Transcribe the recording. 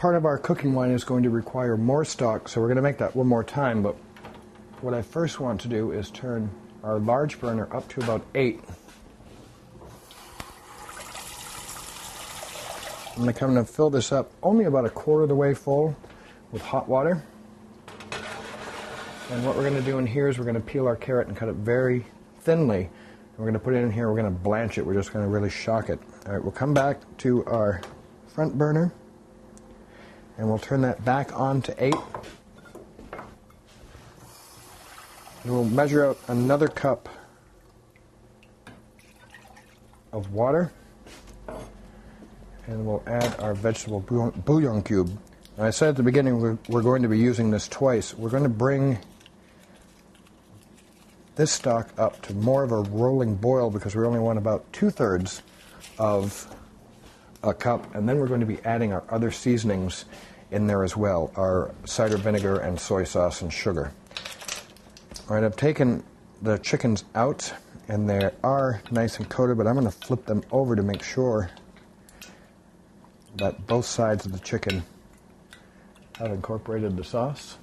part of our cooking wine is going to require more stock, so we're going to make that one more time. But what I first want to do is turn our large burner up to about 8. I'm going to come and fill this up only about a quarter of the way full with hot water. And what we're going to do in here is we're going to peel our carrot and cut it very thinly. And we're going to put it in here, we're going to blanch it, we're just going to really shock it. All right, we'll come back to our front burner and we'll turn that back on to 8. And we'll measure out another cup of water. And we'll add our vegetable bouillon cube. And I said at the beginning we're going to be using this twice. We're going to bring this stock up to more of a rolling boil because we only want about 2/3 of a cup. And then we're going to be adding our other seasonings in there as well, our cider vinegar and soy sauce and sugar. All right, I've taken the chickens out and they are nice and coated, but I'm going to flip them over to make sure that both sides of the chicken have incorporated the sauce.